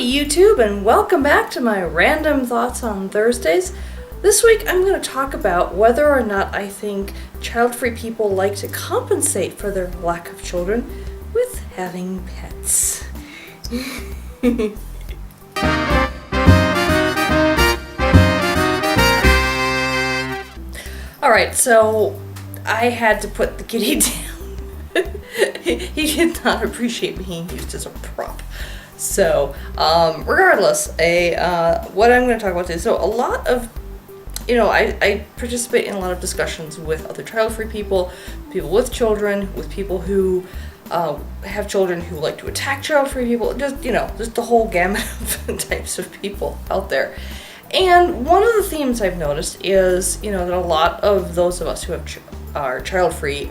YouTube, and welcome back to my random thoughts on Thursdays. This week I'm going to talk about whether or not I think child-free people like to compensate for their lack of children with having pets. Alright, so I had to put the kitty down. He did not appreciate being used as a prop. So, regardless, what I'm going to talk about today, so a lot of, I participate in a lot of discussions with other child-free people, people with children, with people who have children who like to attack child-free people, just the whole gamut of types of people out there. And one of the themes I've noticed is, that a lot of those of us who are child-free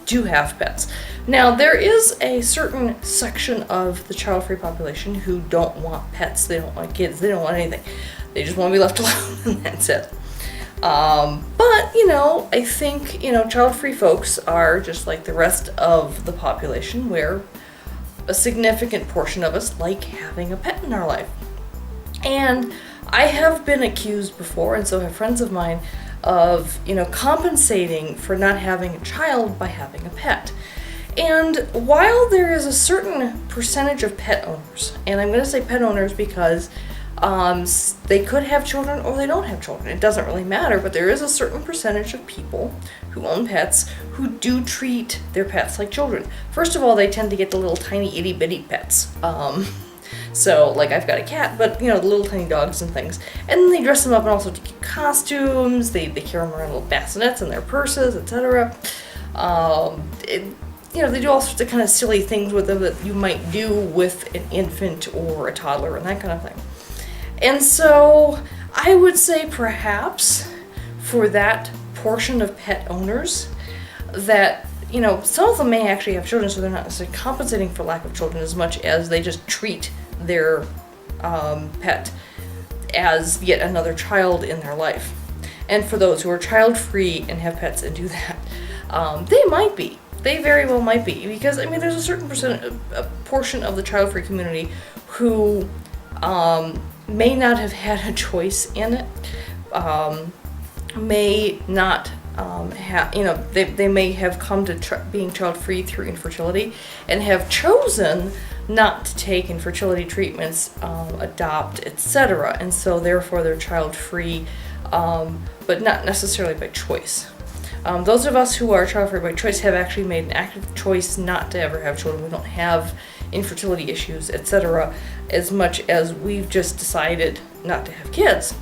do have pets. Now, there is a certain section of the child-free population who don't want pets, they don't want kids, they don't want anything. They just want to be left alone, and that's it. But, I think, child-free folks are just like the rest of the population, where a significant portion of us like having a pet in our life. And I have been accused before, and so have friends of mine, of, compensating for not having a child by having a pet. And while there is a certain percentage of pet owners, and I'm going to say pet owners because they could have children or they don't have children, it doesn't really matter, but there is a certain percentage of people who own pets who do treat their pets like children. First of all, they tend to get the little tiny itty bitty pets. So, like, I've got a cat, but, the little tiny dogs and things. And then they dress them up in all sorts of cute costumes, they carry them around little bassinets in their purses, etc. They do all sorts of kind of silly things with them that you might do with an infant or a toddler and that kind of thing. And so, I would say perhaps for that portion of pet owners that, some of them may actually have children, so they're not necessarily compensating for lack of children as much as they just treat their pet as yet another child in their life. And for those who are child-free and have pets and do that, they very well might be, because there's a certain portion of the child-free community who may not have had a choice in it, may not they may have come to being child-free through infertility and have chosen not to take infertility treatments, adopt, etc. And so therefore they're child-free, but not necessarily by choice. Those of us who are child-free by choice have actually made an active choice not to ever have children. We don't have infertility issues, etc., as much as we've just decided not to have kids.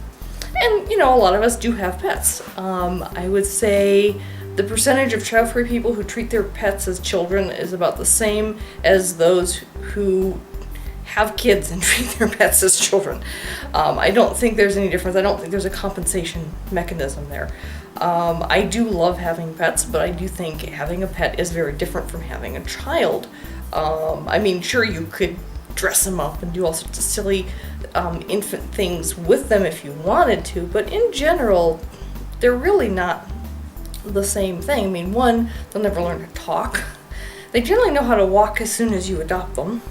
And, a lot of us do have pets. I would say the percentage of child-free people who treat their pets as children is about the same as those who have kids and treat their pets as children. I don't think there's any difference. I don't think there's a compensation mechanism there. I do love having pets, but I do think having a pet is very different from having a child. Sure, you could dress them up and do all sorts of silly infant things with them if you wanted to, but in general, they're really not the same thing. One, they'll never learn to talk. They generally know how to walk as soon as you adopt them.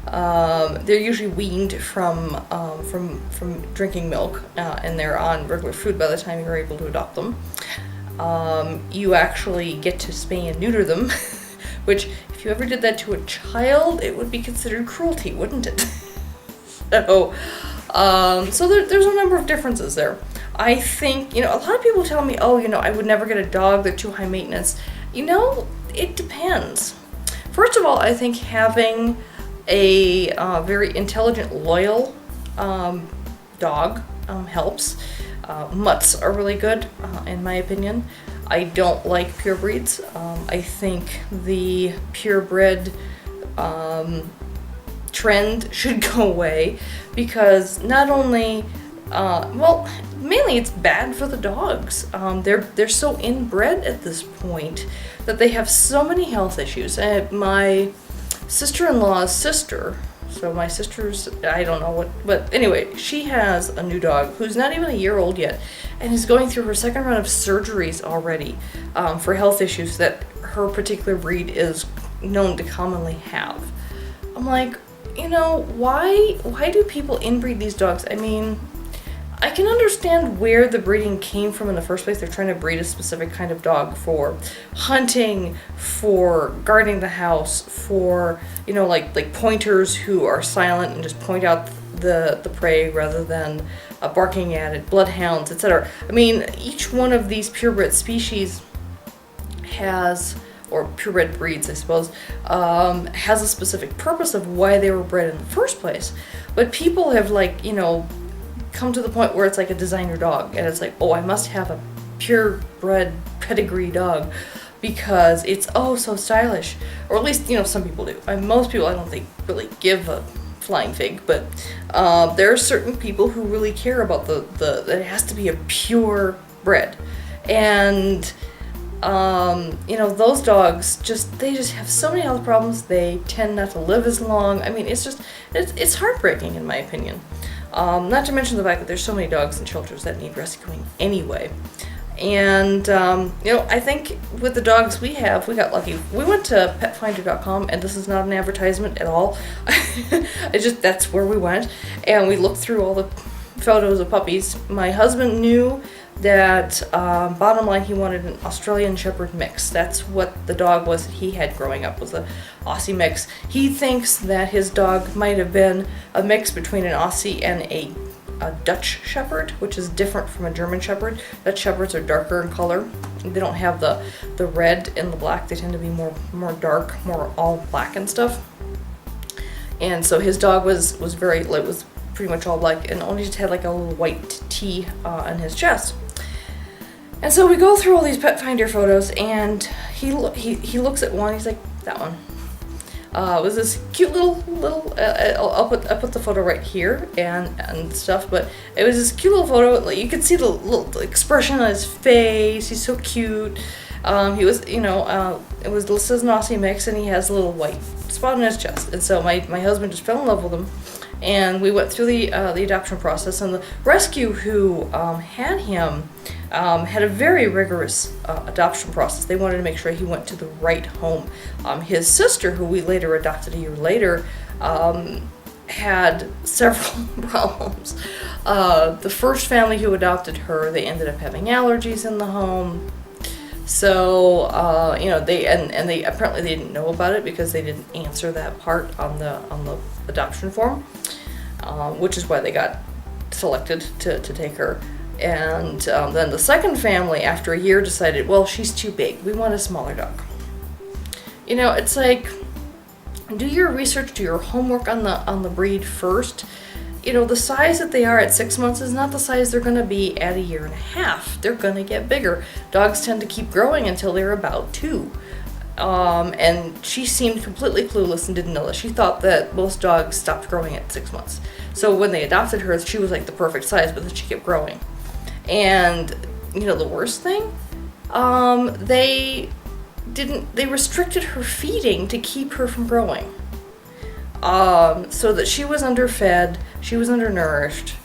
They're usually weaned from drinking milk, and they're on regular food by the time you're able to adopt them. You actually get to spay and neuter them, which, if you ever did that to a child, it would be considered cruelty, wouldn't it? So there's a number of differences there. I think, a lot of people tell me, I would never get a dog, they're too high maintenance. It depends. First of all, I think having a very intelligent, loyal dog helps. Mutts are really good, in my opinion. I don't like purebreds. I think the purebred trend should go away, because not only, mainly it's bad for the dogs. They're so inbred at this point that they have so many health issues. My sister-in-law's sister, so my sister's, I don't know what, but anyway, she has a new dog who's not even a year old yet, and is going through her second round of surgeries already for health issues that her particular breed is known to commonly have. I'm like, you know, why do people inbreed these dogs? I mean, I can understand where the breeding came from in the first place. They're trying to breed a specific kind of dog for hunting, for guarding the house, for, you know, like pointers who are silent and just point out the prey rather than barking at it, bloodhounds, etc. I mean, each one of these purebred species has, or purebred breeds, I suppose, has a specific purpose of why they were bred in the first place. But people have, like, you know, come to the point where it's like a designer dog, and it's like, oh, I must have a purebred pedigree dog because it's oh so stylish, or at least, you know, some people do. Most people, I don't think, really give a flying fig, but there are certain people who really care about that it has to be a pure bred, and you know, those dogs they just have so many health problems. They tend not to live as long. I mean, it's heartbreaking in my opinion. Not to mention the fact that there's so many dogs and shelters that need rescuing anyway. And, you know, I think with the dogs we have, we got lucky. We went to petfinder.com, and this is not an advertisement at all. That's where we went. And we looked through all the photos of puppies. My husband knew that, bottom line, he wanted an Australian Shepherd mix. That's what the dog was that he had growing up, was a Aussie mix. He thinks that his dog might have been a mix between an Aussie and a Dutch Shepherd, which is different from a German Shepherd. Dutch Shepherds are darker in color. They don't have the red and the black. They tend to be more dark, more all black and stuff. And so his dog was pretty much all black and only just had like a little white T on his chest. And so we go through all these Pet Finder photos, and he looks at one. He's like, that one. It was this cute little. I'll put the photo right here and stuff. But it was this cute little photo. Like, you could see the little expression on his face. He's so cute. He was, you know, it was listed as an Aussie mix, and he has a little white spot on his chest. And so my husband just fell in love with him, and we went through the adoption process. And the rescue who had him had a very rigorous adoption process. They wanted to make sure he went to the right home. His sister, who we later adopted a year later, had several problems. The first family who adopted her, they ended up having allergies in the home. So, you know, they apparently they didn't know about it because they didn't answer that part on the adoption form, which is why they got selected to take her. And then the second family, after a year, decided, well, she's too big. We want a smaller dog. You know, it's like, do your research, do your homework on the breed first. You know, the size that they are at 6 months is not the size they're going to be at a year and a half. They're going to get bigger. Dogs tend to keep growing until they're about 2. And she seemed completely clueless and didn't know that. She thought that most dogs stopped growing at 6 months. So when they adopted her, she was like the perfect size, but then she kept growing. And, you know, the worst thing, they restricted her feeding to keep her from growing. So that she was underfed, she was undernourished,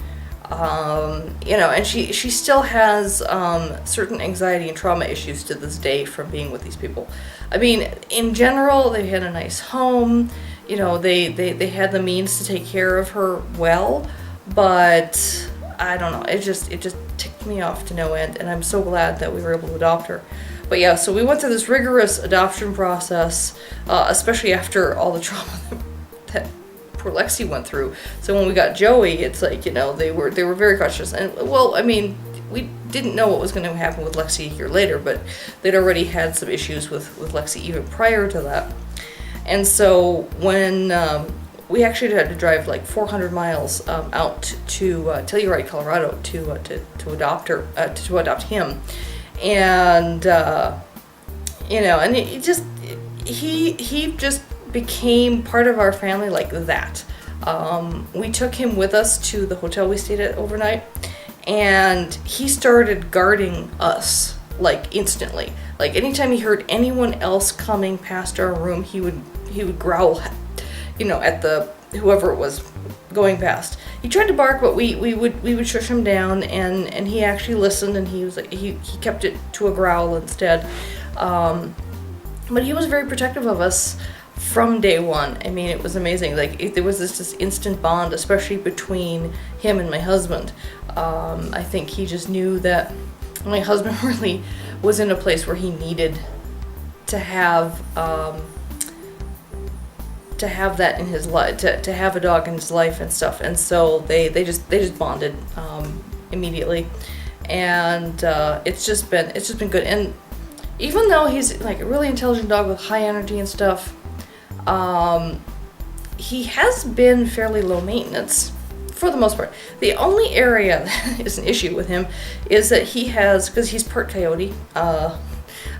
you know, and she still has certain anxiety and trauma issues to this day from being with these people. I mean, in general, they had a nice home, you know, they had the means to take care of her well, but I don't know, it just ticked me off to no end, and I'm so glad that we were able to adopt her. But yeah, so we went through this rigorous adoption process, especially after all the trauma that poor Lexi went through. So when we got Joey, it's like, you know, they were very cautious. And, well, I mean, we didn't know what was going to happen with Lexi a year later, but they'd already had some issues with Lexi even prior to that. And so when we actually had to drive like 400 miles out to Telluride, Colorado to adopt her, to adopt him. And, you know, and he just became part of our family like that. We took him with us to the hotel we stayed at overnight, and he started guarding us like instantly. Like anytime he heard anyone else coming past our room, he would growl, you know, at whoever it was going past. He tried to bark, but we would shush him down, and he actually listened, and he was like, he kept it to a growl instead. But he was very protective of us from day one. I mean, it was amazing. Like, there was this instant bond, especially between him and my husband. I think he just knew that my husband really was in a place where he needed to have that in his life, to have a dog in his life and stuff. And so they just bonded immediately, and it's just been good. And even though he's like a really intelligent dog with high energy and stuff, he has been fairly low maintenance for the most part. The only area that is an issue with him is that he has, because he's part coyote,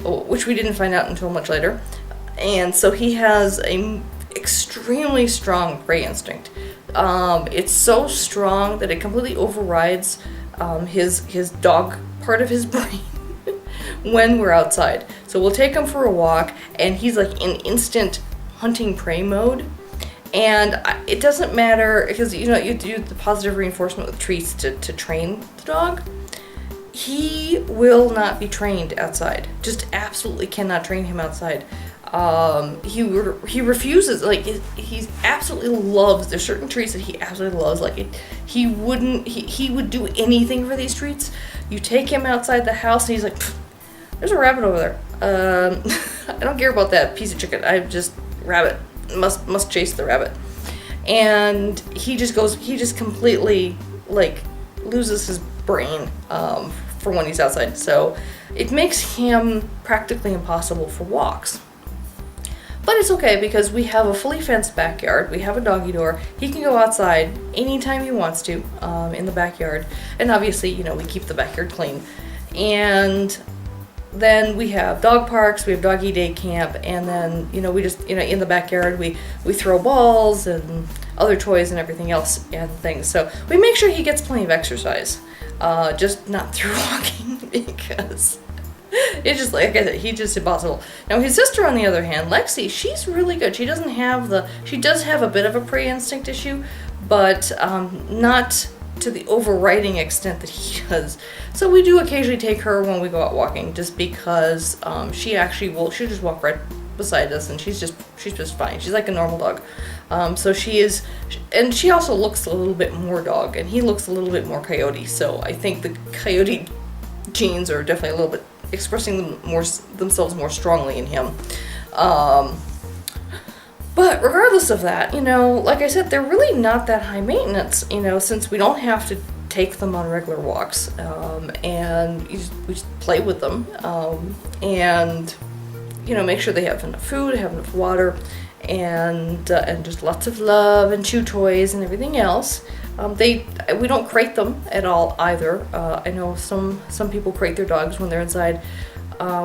which we didn't find out until much later, and so he has a extremely strong prey instinct. It's so strong that it completely overrides his dog part of his brain when we're outside. So we'll take him for a walk, and he's like in instant hunting prey mode. And it doesn't matter, because you do the positive reinforcement with treats to train the dog. He will not be trained outside. Just absolutely cannot train him outside. He refuses. Like, he absolutely loves. There's certain treats that he absolutely loves. Like, he would do anything for these treats. You take him outside the house, and he's like, "There's a rabbit over there. I don't care about that piece of chicken. I just rabbit must chase the rabbit." And he just completely like loses his brain for when he's outside. So it makes him practically impossible for walks. But it's okay, because we have a fully fenced backyard. We have a doggy door. He can go outside anytime he wants to in the backyard. And obviously, we keep the backyard clean. And then we have dog parks, we have doggy day camp, and then, we just, in the backyard, we throw balls and other toys and everything else and things. So we make sure he gets plenty of exercise, just not through walking, because it's just, like I said, he's just impossible. Now, his sister, on the other hand, Lexi, she's really good. She does have a bit of a prey instinct issue, but not to the overriding extent that he does. So we do occasionally take her when we go out walking, just because she'll just walk right beside us, and she's just fine. She's like a normal dog. So she is, and she also looks a little bit more dog, and he looks a little bit more coyote. So I think the coyote genes are definitely a little bit expressing themselves more strongly in him. But regardless of that, like I said, they're really not that high maintenance, since we don't have to take them on regular walks, and we just play with them, and make sure they have enough food, have enough water, and just lots of love and chew toys and everything else. We don't crate them at all either. I know some people crate their dogs when they're inside.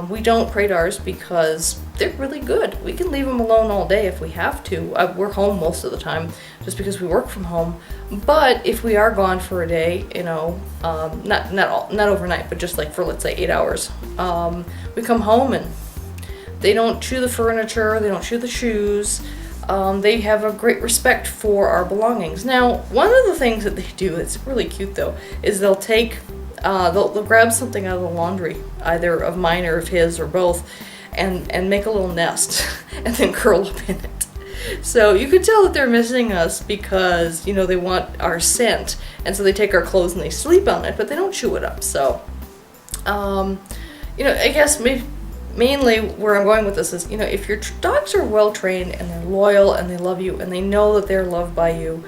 We don't crate ours because they're really good. We can leave them alone all day if we have to. We're home most of the time just because we work from home. But if we are gone for a day, not overnight, but just like for, let's say, 8 hours, we come home and they don't chew the furniture, they don't chew the shoes. They have a great respect for our belongings. Now, one of the things that they do, it's really cute though, is they'll grab something out of the laundry, either of mine or of his or both, and make a little nest and then curl up in it. So you could tell that they're missing us because, they want our scent, and so they take our clothes and they sleep on it, but they don't chew it up. So, I guess mainly where I'm going with this is, if your dogs are well trained and they're loyal and they love you and they know that they're loved by you,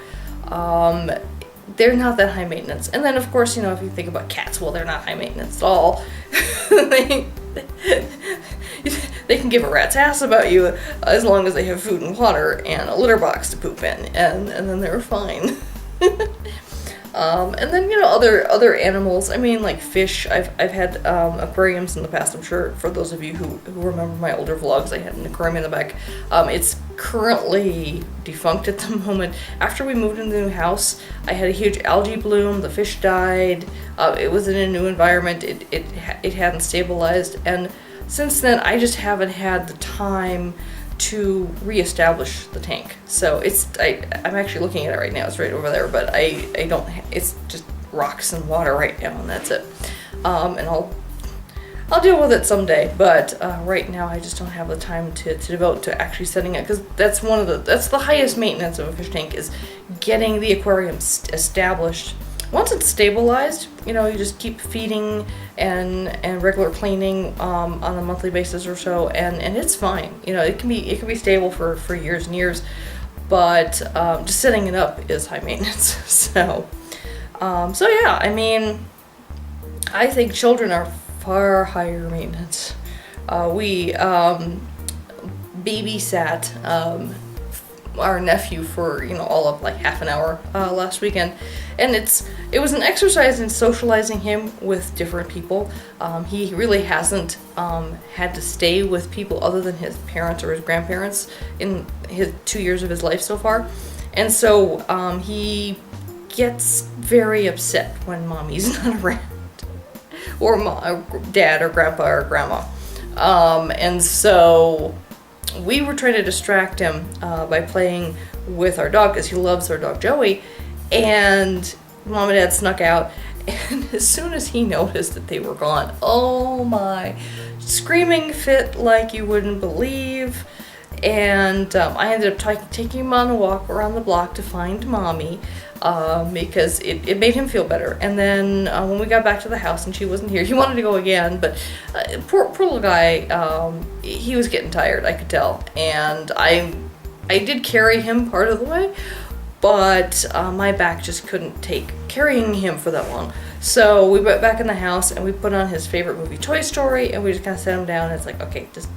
they're not that high maintenance. And then, of course, if you think about cats, well, they're not high maintenance at all. They can give a rat's ass about you as long as they have food and water and a litter box to poop in, and then they're fine. And then, other animals, like fish. I've had aquariums in the past. I'm sure for those of you who remember my older vlogs, I had an aquarium in the back. It's currently defunct at the moment. After we moved into the new house, I had a huge algae bloom. The fish died. It was in a new environment. It hadn't stabilized. And since then, I just haven't had the time to reestablish the tank. So I'm actually looking at it right now. It's right over there, but I don't. It's just rocks and water right now, and that's it. And I'll deal with it someday, but right now I just don't have the time to devote to actually setting it, because that's the highest maintenance of a fish tank, is getting the aquarium established. Once it's stabilized, you know, you just keep feeding and regular cleaning on a monthly basis or so, and it's fine. You know, it can be stable for years and years, but just setting it up is high maintenance. So yeah, I mean, I think children are far higher maintenance. We babysat our nephew for, you know, all of like half an hour last weekend, and it was an exercise in socializing him with different people. He really hasn't had to stay with people other than his parents or his grandparents in his 2 years of his life so far, and so he gets very upset when mommy's not around, or dad or grandpa or grandma, and so we were trying to distract him by playing with our dog, because he loves our dog Joey, and mom and dad snuck out, and as soon as he noticed that they were gone, oh my, screaming fit like you wouldn't believe. And I ended up taking him on a walk around the block to find mommy, because it made him feel better. And then when we got back to the house and she wasn't here, he wanted to go again, but poor little guy, he was getting tired, I could tell. And I did carry him part of the way, but my back just couldn't take carrying him for that long. So we went back in the house and we put on his favorite movie, Toy Story, and we just kind of set him down, and it's like, okay, just,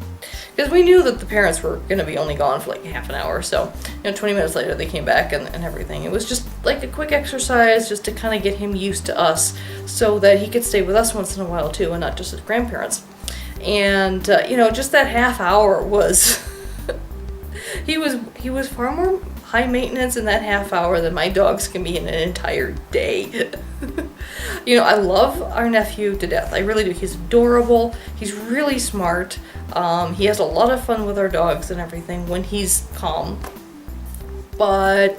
because we knew that the parents were going to be only gone for like half an hour or so. You know, 20 minutes later they came back and everything. It was just like a quick exercise just to kind of get him used to us, so that he could stay with us once in a while too, and not just his grandparents. And you know, just that half hour was he was far more high maintenance in that half hour than my dogs can be in an entire day. You know, I love our nephew to death. I really do. He's adorable. He's really smart. He has a lot of fun with our dogs and everything when he's calm. But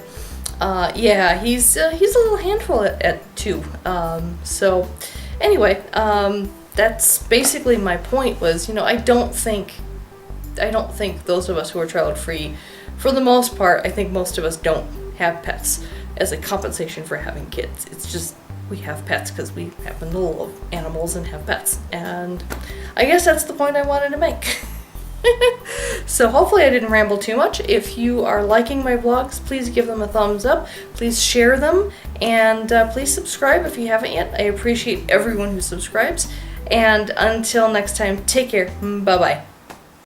yeah, he's a little handful at 2. So anyway, that's basically my point. Was, you know, I don't think those of us who are child free, for the most part, I think most of us don't have pets as a compensation for having kids. It's just, we have pets because we happen to love animals and have pets. And I guess that's the point I wanted to make. So hopefully I didn't ramble too much. If you are liking my vlogs, please give them a thumbs up. Please share them. And please subscribe if you haven't yet. I appreciate everyone who subscribes. And until next time, take care. Bye-bye.